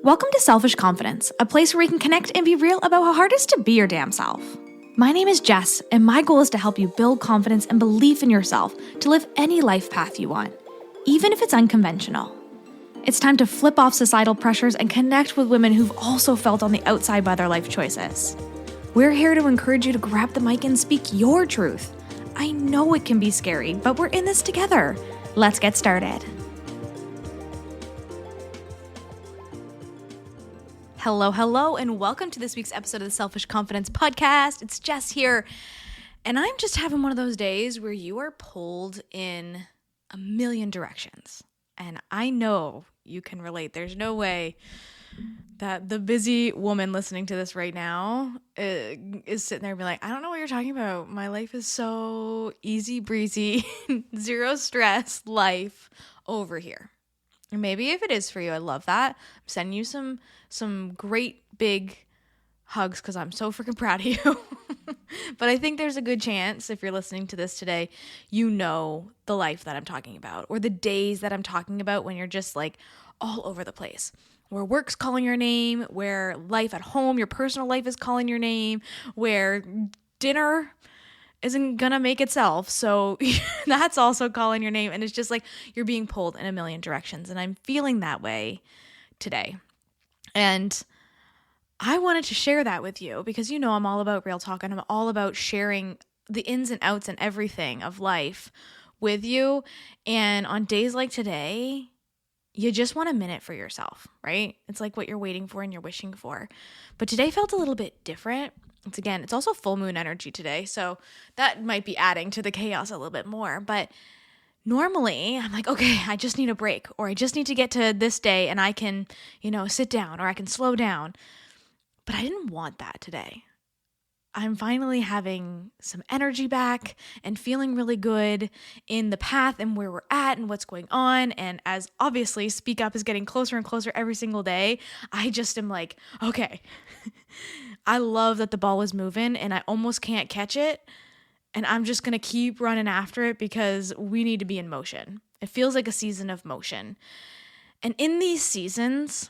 Welcome to Selfish Confidence, a place where we can connect and be real about how hard it is to be your damn self. My name is Jess, and my goal is to help you build confidence and belief in yourself to live any life path you want, even if it's unconventional. It's time to flip off societal pressures and connect with women who've also felt on the outside by their life choices. We're here to encourage you to grab the mic and speak your truth. I know it can be scary, but we're in this together. Let's get started. Hello, and welcome to this week's episode of the Selfish Confidence Podcast. It's Jess here, and I'm just having one of those days where you are pulled in a million directions. And I know you can relate. There's no way that the busy woman listening to this right now is sitting there and be like, I don't know what you're talking about. My life is so easy breezy, zero stress life over here. And maybe if it is for you, I love that. I'm sending you some great big hugs because I'm so freaking proud of you. But I think there's a good chance if you're listening to this today, you know the life that I'm talking about or the days that I'm talking about when you're just like all over the place. Where work's calling your name, where life at home, your personal life is calling your name, where dinner isn't gonna make itself, so that's also calling your name, and it's just like you're being pulled in a million directions, and I'm feeling that way today. And I wanted to share that with you because you know I'm all about real talk, and I'm all about sharing the ins and outs and everything of life with you. And on days like today, you just want a minute for yourself, right? It's like what you're waiting for and you're wishing for. But today felt a little bit different. It's also full moon energy today, so that might be adding to the chaos a little bit more. But normally I'm like, okay, I just need a break, or I just need to get to this day and I can, sit down, or I can slow down. But I didn't want that today. I'm finally having some energy back and feeling really good in the path and where we're at and what's going on. And as obviously Speak Up is getting closer and closer every single day, I just am like, okay, I love that the ball is moving and I almost can't catch it. And I'm just going to keep running after it because we need to be in motion. It feels like a season of motion. And in these seasons,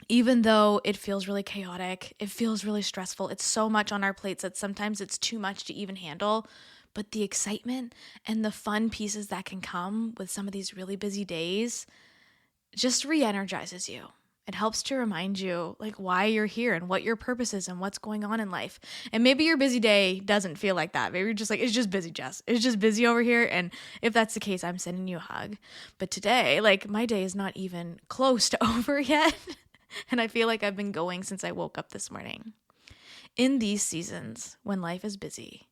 even though it feels really chaotic, it feels really stressful, it's so much on our plates that sometimes it's too much to even handle. But the excitement and the fun pieces that can come with some of these really busy days just re-energizes you. It helps to remind you like why you're here and what your purpose is and what's going on in life. And maybe your busy day doesn't feel like that. Maybe you're just like, it's just busy, Jess. It's just busy over here. And if that's the case, I'm sending you a hug. But today, like my day is not even close to over yet. And I feel like I've been going since I woke up this morning. In these seasons when life is busy,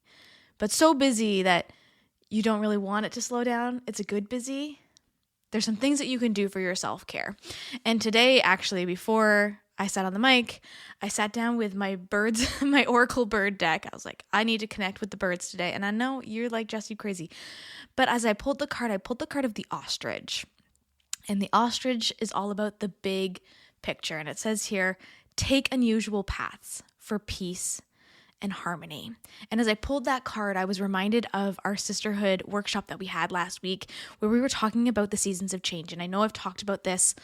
but so busy that you don't really want it to slow down, it's a good busy. There's some things that you can do for your self-care. And today, actually, before I sat on the mic, I sat down with my birds, my Oracle bird deck. I was like, I need to connect with the birds today. And I know you're like, Jess, you crazy. But as I pulled the card of the ostrich. And the ostrich is all about the big picture. And it says here, take unusual paths for peace and harmony. And as I pulled that card, I was reminded of our sisterhood workshop that we had last week where we were talking about the seasons of change. And I know I've talked about this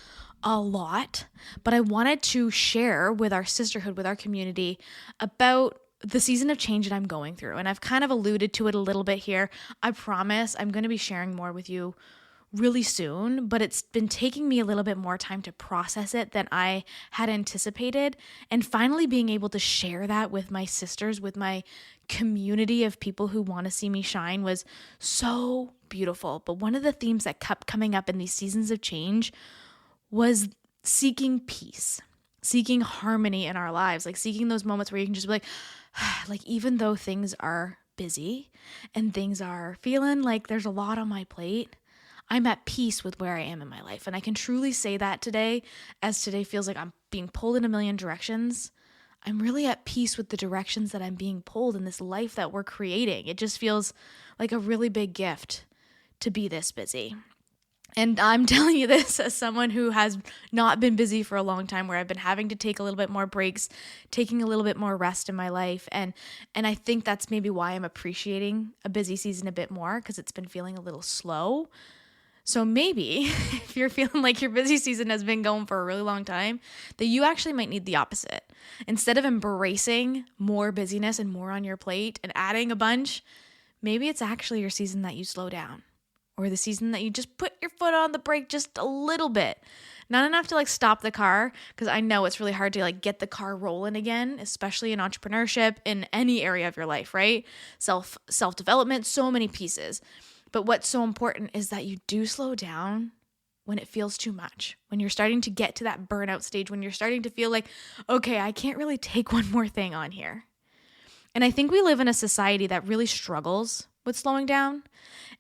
a lot, but I wanted to share with our sisterhood, with our community about the season of change that I'm going through. And I've kind of alluded to it a little bit here. I promise I'm going to be sharing more with you really soon, but it's been taking me a little bit more time to process it than I had anticipated. And finally being able to share that with my sisters, with my community of people who want to see me shine was so beautiful. But one of the themes that kept coming up in these seasons of change was seeking peace, seeking harmony in our lives, like seeking those moments where you can just be like even though things are busy and things are feeling like there's a lot on my plate, I'm at peace with where I am in my life. And I can truly say that today, as today feels like I'm being pulled in a million directions. I'm really at peace with the directions that I'm being pulled in this life that we're creating. It just feels like a really big gift to be this busy. And I'm telling you this as someone who has not been busy for a long time, where I've been having to take a little bit more breaks, taking a little bit more rest in my life. And I think that's maybe why I'm appreciating a busy season a bit more, because it's been feeling a little slow. So maybe if you're feeling like your busy season has been going for a really long time, that you actually might need the opposite. Instead of embracing more busyness and more on your plate and adding a bunch, maybe it's actually your season that you slow down, or the season that you just put your foot on the brake just a little bit. Not enough to like stop the car, because I know it's really hard to like get the car rolling again, especially in entrepreneurship, in any area of your life, right? Self-development, so many pieces. But what's so important is that you do slow down when it feels too much, when you're starting to get to that burnout stage, when you're starting to feel like, okay, I can't really take one more thing on here. And I think we live in a society that really struggles with slowing down.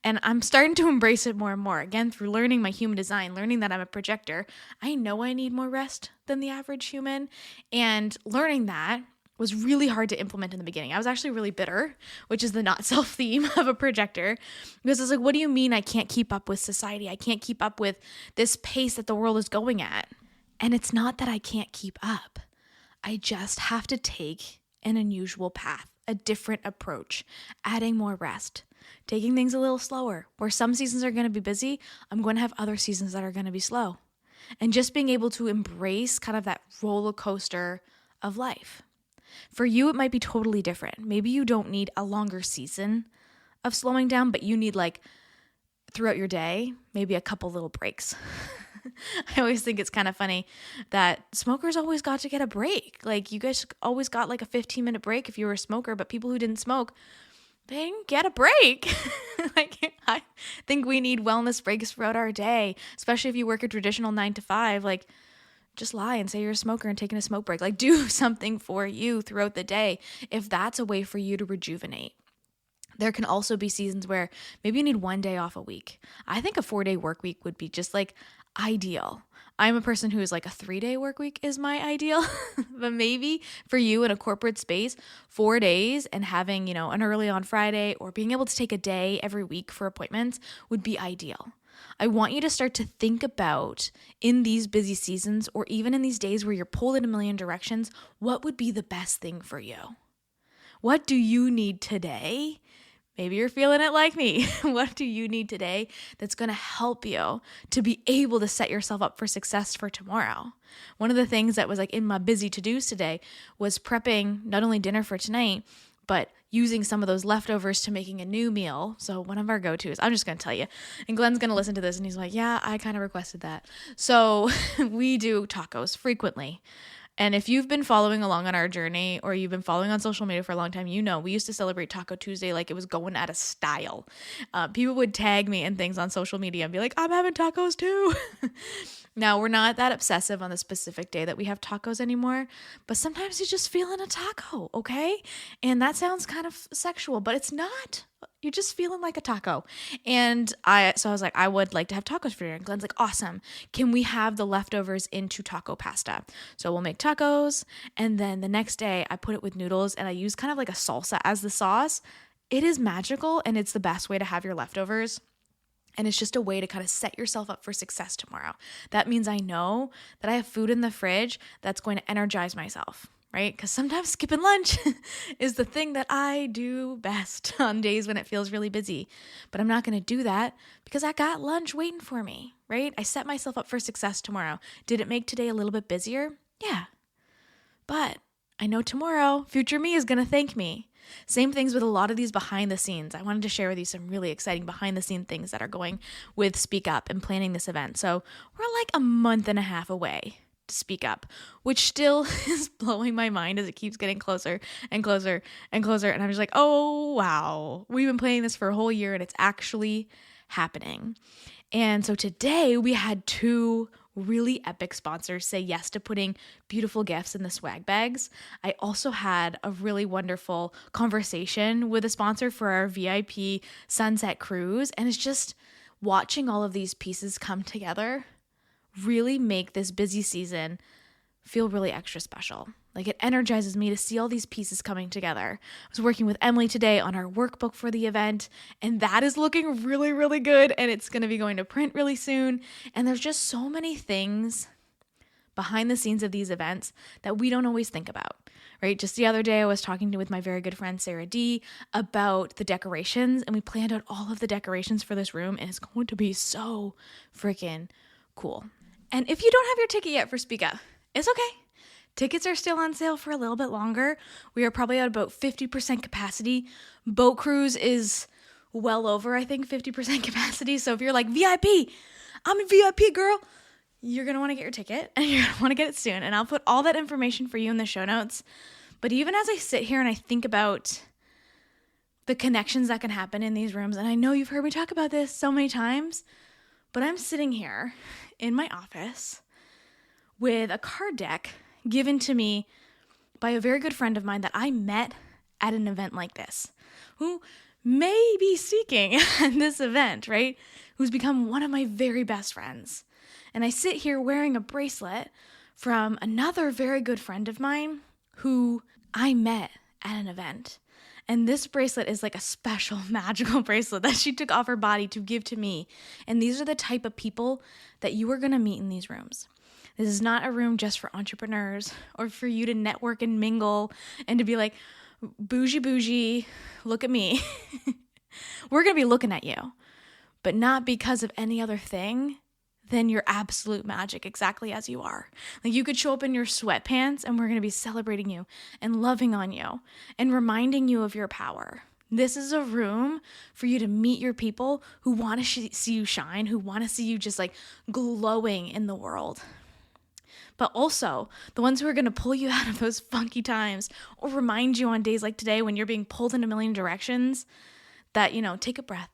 And I'm starting to embrace it more and more. Again, through learning my human design, learning that I'm a projector, I know I need more rest than the average human. And learning that was really hard to implement in the beginning. I was actually really bitter, which is the not self theme of a projector, because I was like, what do you mean I can't keep up with society? I can't keep up with this pace that the world is going at. And it's not that I can't keep up. I just have to take an unusual path, a different approach, adding more rest, taking things a little slower. Where some seasons are going to be busy, I'm going to have other seasons that are going to be slow. And just being able to embrace kind of that roller coaster of life. For you, it might be totally different. Maybe you don't need a longer season of slowing down, but you need like throughout your day, maybe a couple little breaks. I always think it's kind of funny that smokers always got to get a break. Like you guys always got like a 15-minute break if you were a smoker, but people who didn't smoke, they didn't get a break. Like I think we need wellness breaks throughout our day, especially if you work a traditional 9 to 5. Like just lie and say you're a smoker and taking a smoke break. Like do something for you throughout the day if that's a way for you to rejuvenate. There can also be seasons where maybe you need 1 day off a week. I think a 4-day work week would be just like ideal. I'm a person who is like a 3-day work week is my ideal, but maybe for you in a corporate space, 4 days and having, an early on Friday or being able to take a day every week for appointments would be ideal. I want you to start to think about in these busy seasons or even in these days where you're pulled in a million directions, what would be the best thing for you? What do you need today? Maybe you're feeling it like me. What do you need today that's going to help you to be able to set yourself up for success for tomorrow? One of the things that was like in my busy to-dos today was prepping not only dinner for tonight, but using some of those leftovers to making a new meal. So one of our go-tos, I'm just going to tell you, and Glenn's going to listen to this and he's like, yeah, I kind of requested that. So we do tacos frequently. And if you've been following along on our journey or you've been following on social media for a long time, we used to celebrate Taco Tuesday like it was going out of style. People would tag me and things on social media and be like, I'm having tacos too. Now, we're not that obsessive on the specific day that we have tacos anymore, but sometimes you're just feeling a taco, okay? And that sounds kind of sexual, but it's not. You're just feeling like a taco. And I was like, I would like to have tacos for dinner. And Glenn's like, awesome. Can we have the leftovers into taco pasta? So we'll make tacos. And then the next day I put it with noodles and I use kind of like a salsa as the sauce. It is magical and it's the best way to have your leftovers. And it's just a way to kind of set yourself up for success tomorrow. That means I know that I have food in the fridge that's going to energize myself, right? Because sometimes skipping lunch is the thing that I do best on days when it feels really busy. But I'm not going to do that because I got lunch waiting for me, right? I set myself up for success tomorrow. Did it make today a little bit busier? Yeah. But I know tomorrow, future me is going to thank me. Same things with a lot of these behind the scenes. I wanted to share with you some really exciting behind the scene things that are going with Speak Up and planning this event. So we're like a month and a half away to Speak Up, which still is blowing my mind as it keeps getting closer and closer and closer. And I'm just like, oh, wow, we've been planning this for a whole year and it's actually happening. And so today we had 2 really epic sponsors say yes to putting beautiful gifts in the swag bags. I also had a really wonderful conversation with a sponsor for our VIP sunset cruise. And it's just watching all of these pieces come together really make this busy season feel really extra special. Like it energizes me to see all these pieces coming together. I was working with Emily today on our workbook for the event, and that is looking really, really good. And it's going to be going to print really soon. And there's just so many things behind the scenes of these events that we don't always think about, right? Just the other day, I was talking with my very good friend, Sarah D, about the decorations, and we planned out all of the decorations for this room, and it's going to be so freaking cool. And if you don't have your ticket yet for Speak Up, it's okay. Tickets are still on sale for a little bit longer. We are probably at about 50% capacity. Boat cruise is well over, I think, 50% capacity. So if you're like, VIP, I'm a VIP girl, you're going to want to get your ticket and you're going to want to get it soon. And I'll put all that information for you in the show notes. But even as I sit here and I think about the connections that can happen in these rooms, and I know you've heard me talk about this so many times, but I'm sitting here in my office with a card deck given to me by a very good friend of mine that I met at an event like this, who may be seeking this event, right? Who's become one of my very best friends. And I sit here wearing a bracelet from another very good friend of mine who I met at an event. And this bracelet is like a special magical bracelet that she took off her body to give to me. And these are the type of people that you are going to meet in these rooms. This is not a room just for entrepreneurs or for you to network and mingle and to be like, bougie, look at me. We're going to be looking at you, but not because of any other thing than your absolute magic, exactly as you are. Like, you could show up in your sweatpants and we're going to be celebrating you and loving on you and reminding you of your power. This is a room for you to meet your people who want to see you shine, who want to see you just like glowing in the world. But also the ones who are going to pull you out of those funky times or remind you on days like today when you're being pulled in a million directions that, take a breath,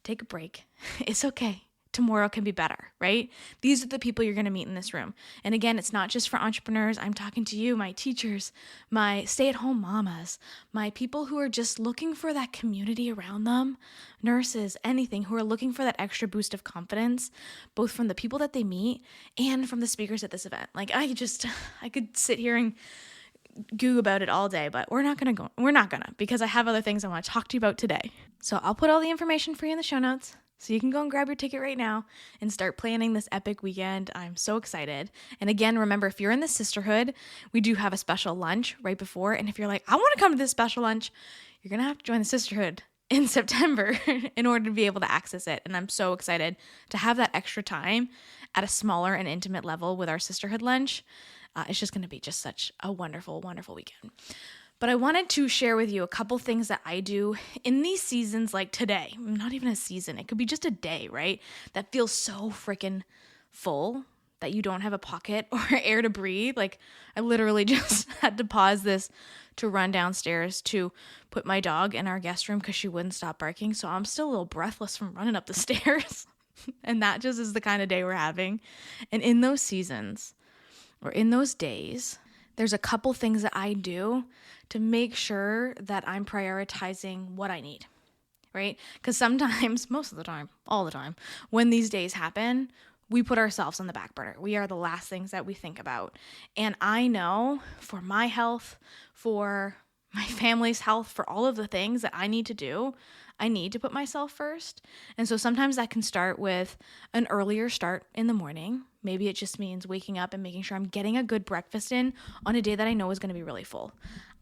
take a break. It's okay. Tomorrow can be better, right? These are the people you're going to meet in this room. And again, it's not just for entrepreneurs. I'm talking to you, my teachers, my stay-at-home mamas, my people who are just looking for that community around them, nurses, anything, who are looking for that extra boost of confidence, both from the people that they meet and from the speakers at this event. Like, I could sit here and goo about it all day, but we're not gonna, because I have other things I want to talk to you about today. So I'll put all the information for you in the show notes. So you can go and grab your ticket right now and start planning this epic weekend. I'm so excited. And again, remember, if you're in the sisterhood, we do have a special lunch right before. And if you're like, I want to come to this special lunch, you're going to have to join the sisterhood in September in order to be able to access it. And I'm so excited to have that extra time at a smaller and intimate level with our sisterhood lunch. It's just going to be just such a wonderful, wonderful weekend. But I wanted to share with you a couple things that I do in these seasons like today. Not even a season. It could be just a day, right? That feels so freaking full that you don't have a pocket or air to breathe. Like, I literally just had to pause this to run downstairs to put my dog in our guest room because she wouldn't stop barking. So I'm still a little breathless from running up the stairs. And that just is the kind of day we're having. And in those seasons or in those days, there's a couple things that I do to make sure that I'm prioritizing what I need, right? Because sometimes, most of the time, all the time, when these days happen, we put ourselves on the back burner. We are the last things that we think about. And I know for my health, for my family's health, for all of the things that I need to do, I need to put myself first. And so sometimes that can start with an earlier start in the morning. Maybe it just means waking up and making sure I'm getting a good breakfast in on a day that I know is going to be really full.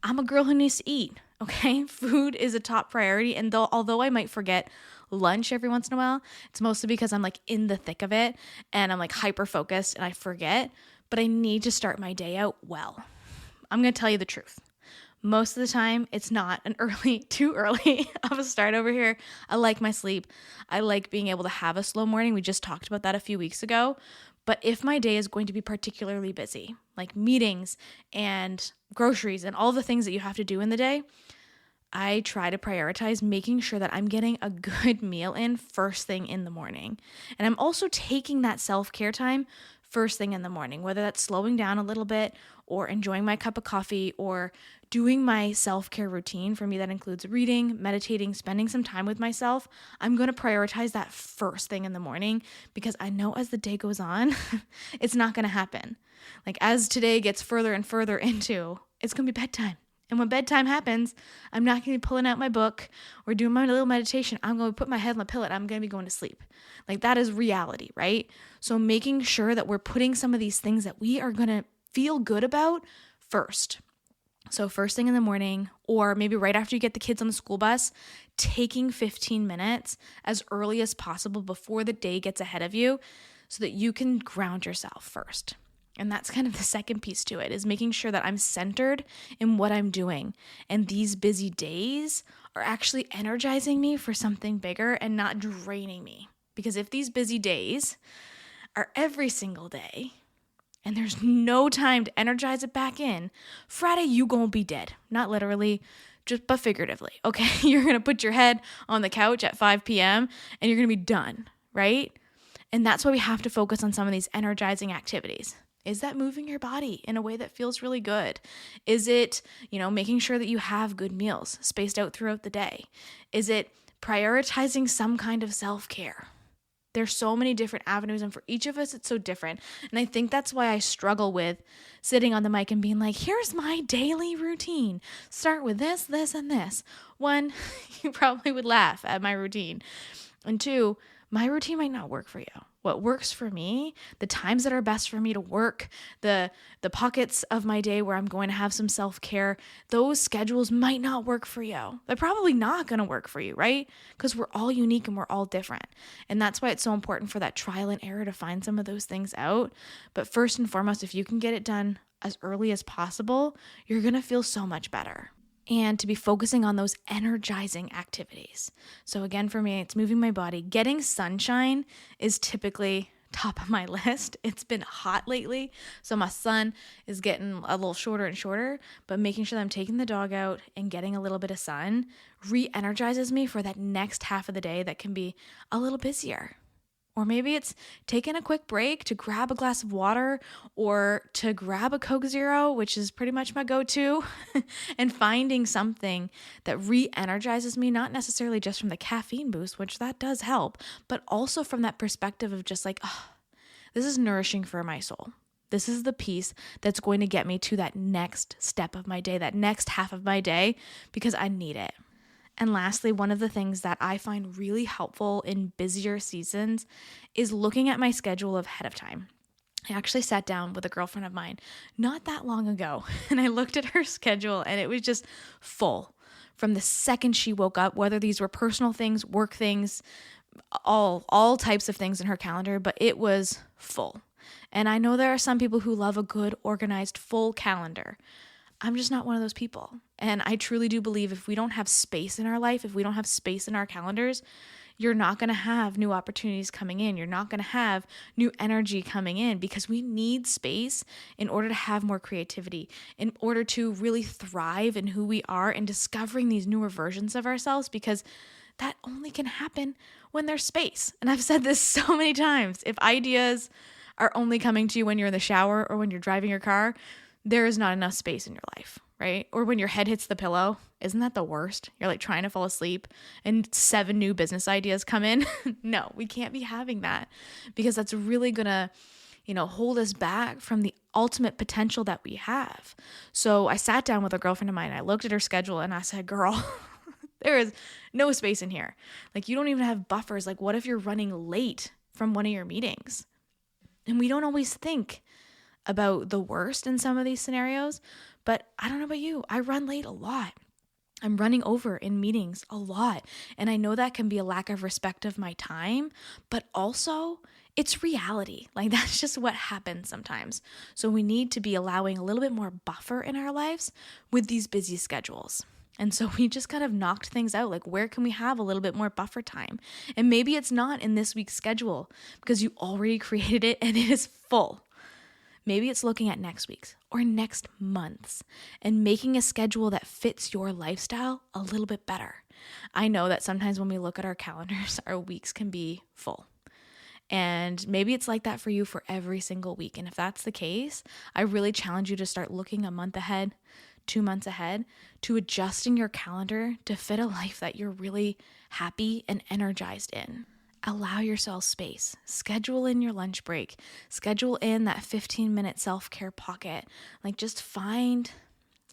I'm a girl who needs to eat, okay? Food is a top priority. And although I might forget lunch every once in a while, it's mostly because I'm like in the thick of it and I'm like hyper focused and I forget, but I need to start my day out well. I'm going to tell you the truth. Most of the time, it's not too early of a start over here. I like my sleep. I like being able to have a slow morning. We just talked about that a few weeks ago. But if my day is going to be particularly busy, like meetings and groceries and all the things that you have to do in the day, I try to prioritize making sure that I'm getting a good meal in first thing in the morning. And I'm also taking that self-care time first thing in the morning, whether that's slowing down a little bit or enjoying my cup of coffee or doing my self-care routine. For me, that includes reading, meditating, spending some time with myself. I'm going to prioritize that first thing in the morning because I know as the day goes on, it's not going to happen. Like, as today gets further and further into, it's going to be bedtime. And when bedtime happens, I'm not going to be pulling out my book or doing my little meditation. I'm going to put my head on the pillow and I'm going to be going to sleep. Like, that is reality, right? So making sure that we're putting some of these things that we are going to feel good about first. So first thing in the morning, or maybe right after you get the kids on the school bus, taking 15 minutes as early as possible before the day gets ahead of you so that you can ground yourself first. And that's kind of the second piece to it, is making sure that I'm centered in what I'm doing. And these busy days are actually energizing me for something bigger and not draining me. Because if these busy days are every single day, and there's no time to energize it back in, Friday you gonna be dead. Not literally, but figuratively, okay? You're gonna put your head on the couch at 5 p.m. and you're gonna be done, right? And that's why we have to focus on some of these energizing activities. Is that moving your body in a way that feels really good? Is it, making sure that you have good meals spaced out throughout the day? Is it prioritizing some kind of self-care? There's so many different avenues, and for each of us, it's so different. And I think that's why I struggle with sitting on the mic and being like, here's my daily routine. Start with this, this, and this. One, you probably would laugh at my routine. And two, my routine might not work for you. What works for me, the times that are best for me to work, the pockets of my day where I'm going to have some self-care, those schedules might not work for you. They're probably not going to work for you, right? Because we're all unique and we're all different. And that's why it's so important for that trial and error to find some of those things out. But first and foremost, if you can get it done as early as possible, you're going to feel so much better. And to be focusing on those energizing activities. So again, for me, it's moving my body. Getting sunshine is typically top of my list. It's been hot lately, so my sun is getting a little shorter and shorter, but making sure that I'm taking the dog out and getting a little bit of sun re-energizes me for that next half of the day that can be a little busier. Or maybe it's taking a quick break to grab a glass of water or to grab a Coke Zero, which is pretty much my go-to, and finding something that re-energizes me, not necessarily just from the caffeine boost, which that does help, but also from that perspective of just like, oh, this is nourishing for my soul. This is the piece that's going to get me to that next step of my day, that next half of my day, because I need it. And lastly, one of the things that I find really helpful in busier seasons is looking at my schedule ahead of time. I actually sat down with a girlfriend of mine not that long ago, and I looked at her schedule and it was just full from the second she woke up, whether these were personal things, work things, all types of things in her calendar, but it was full. And I know there are some people who love a good, organized, full calendar. I'm just not one of those people. And I truly do believe if we don't have space in our life, if we don't have space in our calendars, you're not going to have new opportunities coming in. You're not going to have new energy coming in, because we need space in order to have more creativity, in order to really thrive in who we are and discovering these newer versions of ourselves, because that only can happen when there's space. And I've said this so many times. If ideas are only coming to you when you're in the shower or when you're driving your car, there is not enough space in your life, right? Or when your head hits the pillow, isn't that the worst? You're like trying to fall asleep and 7 new business ideas come in. No, we can't be having that, because that's really gonna, hold us back from the ultimate potential that we have. So I sat down with a girlfriend of mine, I looked at her schedule and I said, girl, there is no space in here. Like, you don't even have buffers. Like, what if you're running late from one of your meetings? And we don't always think about the worst in some of these scenarios, but I don't know about you, I run late a lot. I'm running over in meetings a lot. And I know that can be a lack of respect of my time, but also it's reality. Like, that's just what happens sometimes. So we need to be allowing a little bit more buffer in our lives with these busy schedules. And so we just kind of knocked things out. Like, where can we have a little bit more buffer time? And maybe it's not in this week's schedule because you already created it and it is full. Maybe it's looking at next week's or next month's and making a schedule that fits your lifestyle a little bit better. I know that sometimes when we look at our calendars, our weeks can be full. And maybe it's like that for you for every single week. And if that's the case, I really challenge you to start looking a month ahead, 2 months ahead, to adjusting your calendar to fit a life that you're really happy and energized in. Allow yourself space. Schedule in your lunch break. Schedule in that 15-minute self-care pocket. Like, just find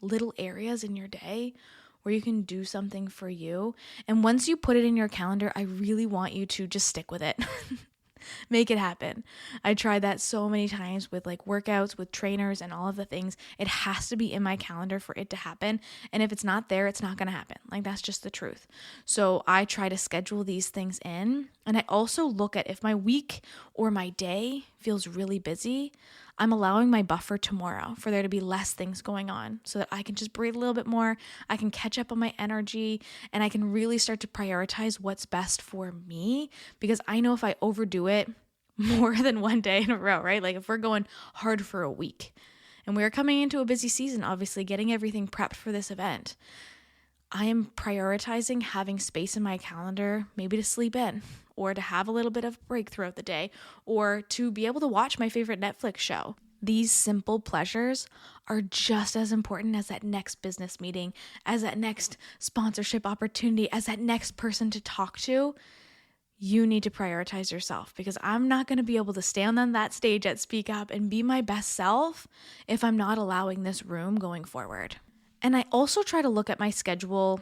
little areas in your day where you can do something for you. And once you put it in your calendar, I really want you to just stick with it. Make it happen. I tried that so many times with like workouts, with trainers and all of the things. It has to be in my calendar for it to happen. And if it's not there, it's not going to happen. Like that's just the truth. So I try to schedule these things in. And I also look at if my week or my day feels really busy, I'm allowing my buffer tomorrow for there to be less things going on so that I can just breathe a little bit more. I can catch up on my energy and I can really start to prioritize what's best for me, because I know if I overdo it more than one day in a row, right? Like if we're going hard for a week and we're coming into a busy season, obviously getting everything prepped for this event, I am prioritizing having space in my calendar, maybe to sleep in or to have a little bit of break throughout the day or to be able to watch my favorite Netflix show. These simple pleasures are just as important as that next business meeting, as that next sponsorship opportunity, as that next person to talk to. You need to prioritize yourself, because I'm not going to be able to stand on that stage at Speak Up and be my best self if I'm not allowing this room going forward. And I also try to look at my schedule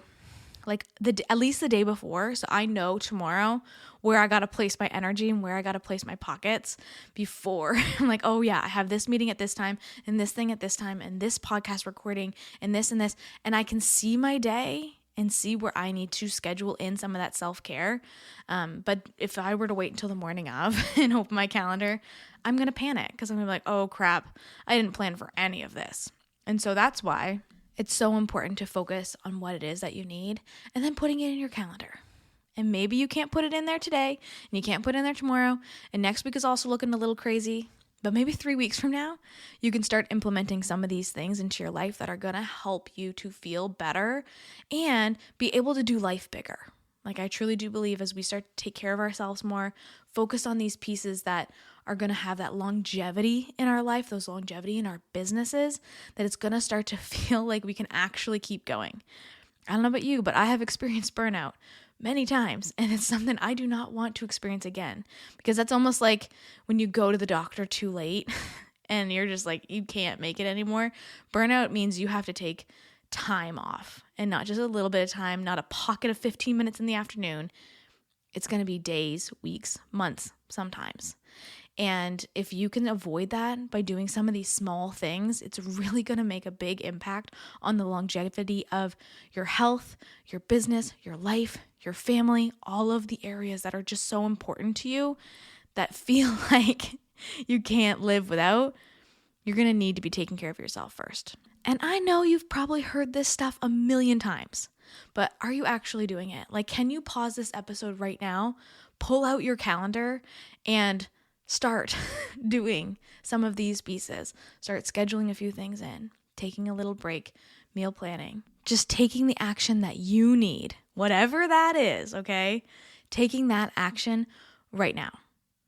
like at least the day before, so I know tomorrow where I got to place my energy and where I got to place my pockets before. I'm like, oh yeah, I have this meeting at this time and this thing at this time and this podcast recording and this, and I can see my day and see where I need to schedule in some of that self-care. But if I were to wait until the morning of and open my calendar, I'm going to panic because I'm going to be like, oh crap, I didn't plan for any of this. And so that's why it's so important to focus on what it is that you need and then putting it in your calendar. And maybe you can't put it in there today and you can't put it in there tomorrow. And next week is also looking a little crazy. But maybe 3 weeks from now, you can start implementing some of these things into your life that are going to help you to feel better and be able to do life bigger. Like I truly do believe as we start to take care of ourselves more, focus on these pieces that are going to have that longevity in our life, those longevity in our businesses, that it's going to start to feel like we can actually keep going. I don't know about you, but I have experienced burnout many times, and it's something I do not want to experience again, because that's almost like when you go to the doctor too late and you're just like, you can't make it anymore. Burnout means you have to take time off, and not just a little bit of time, not a pocket of 15 minutes in the afternoon. It's going to be days, weeks, months, sometimes. And if you can avoid that by doing some of these small things, it's really going to make a big impact on the longevity of your health, your business, your life, your family, all of the areas that are just so important to you that feel like you can't live without. You're going to need to be taking care of yourself first. And I know you've probably heard this stuff a million times, but are you actually doing it? Like, can you pause this episode right now, pull out your calendar, and start doing some of these pieces? Start scheduling a few things in, taking a little break, meal planning, just taking the action that you need, whatever that is, okay? Taking that action right now.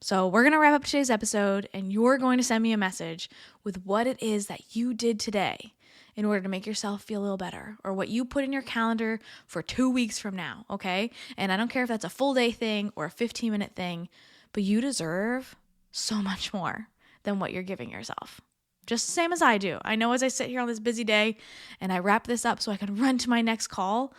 So we're going to wrap up today's episode, and you're going to send me a message with what it is that you did today in order to make yourself feel a little better, or what you put in your calendar for 2 weeks from now, okay? And I don't care if that's a full day thing or a 15-minute thing, but you deserve so much more than what you're giving yourself. Just the same as I do. I know as I sit here on this busy day and I wrap this up so I can run to my next call,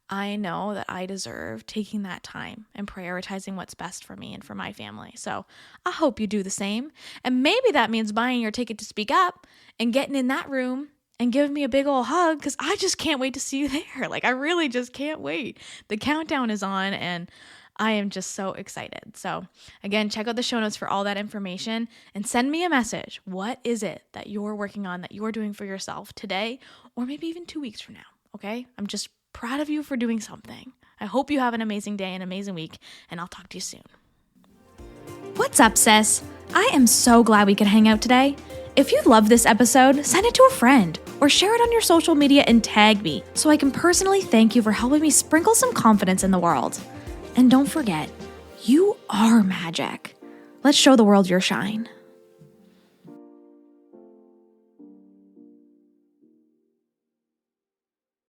I know that I deserve taking that time and prioritizing what's best for me and for my family. So I hope you do the same. And maybe that means buying your ticket to Speak Up and getting in that room and giving me a big old hug, because I just can't wait to see you there. Like, I really just can't wait. The countdown is on and I am just so excited. So again, check out the show notes for all that information and send me a message. What is it that you're working on, that you're doing for yourself today, or maybe even 2 weeks from now? Okay. I'm just proud of you for doing something. I hope you have an amazing day, an amazing week, and I'll talk to you soon. What's up, sis? I am so glad we could hang out today. If you love this episode, send it to a friend or share it on your social media and tag me so I can personally thank you for helping me sprinkle some confidence in the world. And don't forget, you are magic. Let's show the world your shine.